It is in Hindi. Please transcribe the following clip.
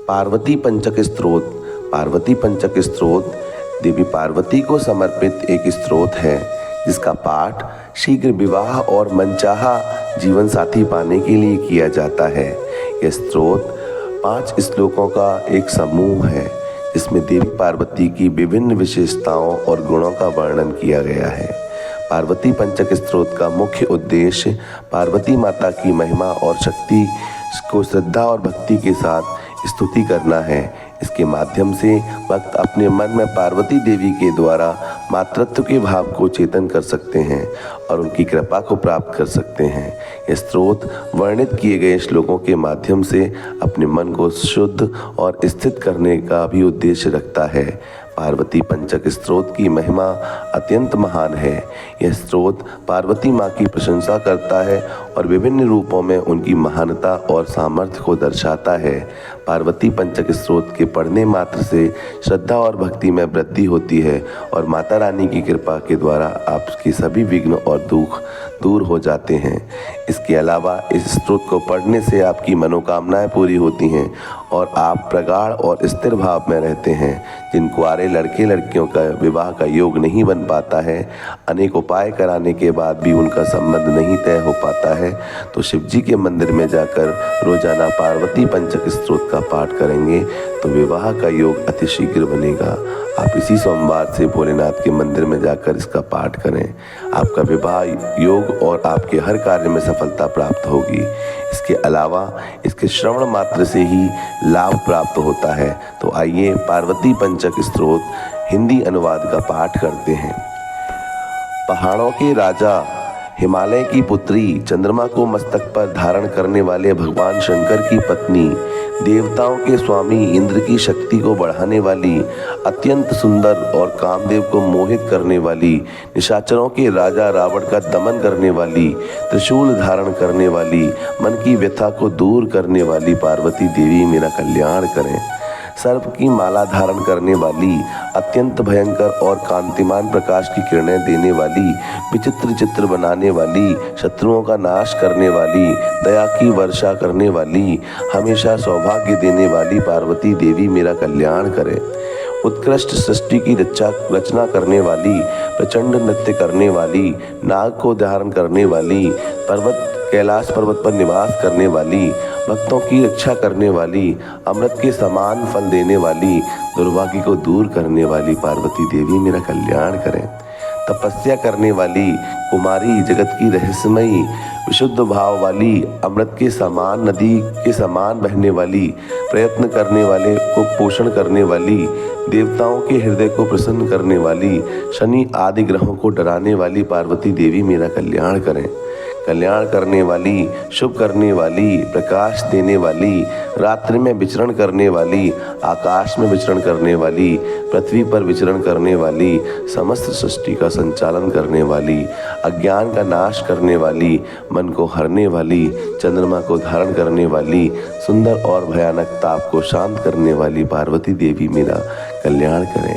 पार्वती पंचक स्तोत्र। पार्वती पंचक स्तोत्र देवी पार्वती को समर्पित एक स्तोत्र है जिसका पाठ शीघ्र विवाह और मनचाहा जीवन साथी पाने के लिए किया जाता है। यह स्तोत्र 5 श्लोकों का एक समूह है जिसमें देवी पार्वती की विभिन्न विशेषताओं और गुणों का वर्णन किया गया है। पार्वती पंचक स्तोत्र का मुख्य उद्देश्य पार्वती माता की महिमा और शक्ति को श्रद्धा और भक्ति के साथ स्तुति करना है। इसके माध्यम से भक्त अपने मन में पार्वती देवी के द्वारा मातृत्व के भाव को चेतन कर सकते हैं और उनकी कृपा को प्राप्त कर सकते हैं। यह स्तोत्र वर्णित किए गए श्लोकों के माध्यम से अपने मन को शुद्ध और स्थित करने का भी उद्देश्य रखता है। पार्वती पंचक स्तोत्र की महिमा अत्यंत महान है। यह स्तोत्र पार्वती माँ की प्रशंसा करता है और विभिन्न रूपों में उनकी महानता और सामर्थ्य को दर्शाता है। पार्वती पंचक स्तोत्र के पढ़ने मात्र से श्रद्धा और भक्ति में वृद्धि होती है और माता रानी की कृपा के द्वारा आपके सभी विघ्न और दुख दूर हो जाते हैं। इसके अलावा इस स्तोत्र को पढ़ने से आपकी मनोकामनाएं पूरी होती हैं और आप प्रगाढ़ और स्थिर भाव में रहते हैं। जिन कुंवारे लड़के लड़कियों का विवाह का योग नहीं बन पाता है, अनेक उपाय कराने के बाद भी उनका संबंध नहीं तय हो पाता है, तो शिव जी के मंदिर में जाकर रोजाना पार्वती पंचक स्तोत्र का पाठ करेंगे तो विवाह का योग अतिशीघ्र बनेगा। आप इसी सोमवार से भोलेनाथ के मंदिर में जाकर इसका पाठ करें। आपका विवाह योग और आपके हर कार्य में सफलता प्राप्त होगी। इसके अलावा इसके श्रवण मात्र से ही लाभ प्राप्त होता है। तो आइए पार्वती पंचक स्तोत्र हिंदी अनुवाद का पाठ करते हैं। पहाड़ों के राजा, हिमालय की पुत्री, चंद्रमा को मस्तक पर धारण करने वाले भगवान शंकर की पत्नी, देवताओं के स्वामी इंद्र की शक्ति को बढ़ाने वाली, अत्यंत सुंदर और कामदेव को मोहित करने वाली, निशाचरों के राजा रावण का दमन करने वाली, त्रिशूल धारण करने वाली, मन की व्यथा को दूर करने वाली पार्वती देवी मेरा कल्याण करें। सर्प की माला धारण करने वाली, अत्यंत भयंकर और कांतिमान प्रकाश की किरणें देने वाली, विचित्र चित्र बनाने वाली, शत्रुओं का नाश करने वाली, दया की वर्षा करने वाली, हमेशा सौभाग्य देने वाली पार्वती देवी मेरा कल्याण करे। उत्कृष्ट सृष्टि की रचना करने वाली, प्रचंड नृत्य करने वाली, नाग को धारण करने वाली, कैलाश पर्वत पर निवास करने वाली, भक्तों की रक्षा करने वाली, अमृत के समान फल देने वाली, दुर्भाग्य को दूर करने वाली पार्वती देवी मेरा कल्याण करें। तपस्या करने वाली कुमारी, जगत की रहस्यमयी, विशुद्ध भाव वाली, अमृत के समान नदी के समान बहने वाली, प्रयत्न करने वाले को पोषण करने वाली, देवताओं के हृदय को प्रसन्न करने वाली, शनि आदि ग्रहों को डराने वाली पार्वती देवी मेरा कल्याण करें। कल्याण करने वाली, शुभ करने वाली, प्रकाश देने वाली, रात्रि में विचरण करने वाली, आकाश में विचरण करने वाली, पृथ्वी पर विचरण करने वाली, समस्त सृष्टि का संचालन करने वाली, अज्ञान का नाश करने वाली, मन को हरने वाली, चंद्रमा को धारण करने वाली, सुंदर और भयानक ताप को शांत करने वाली पार्वती देवी मेरा कल्याण करें।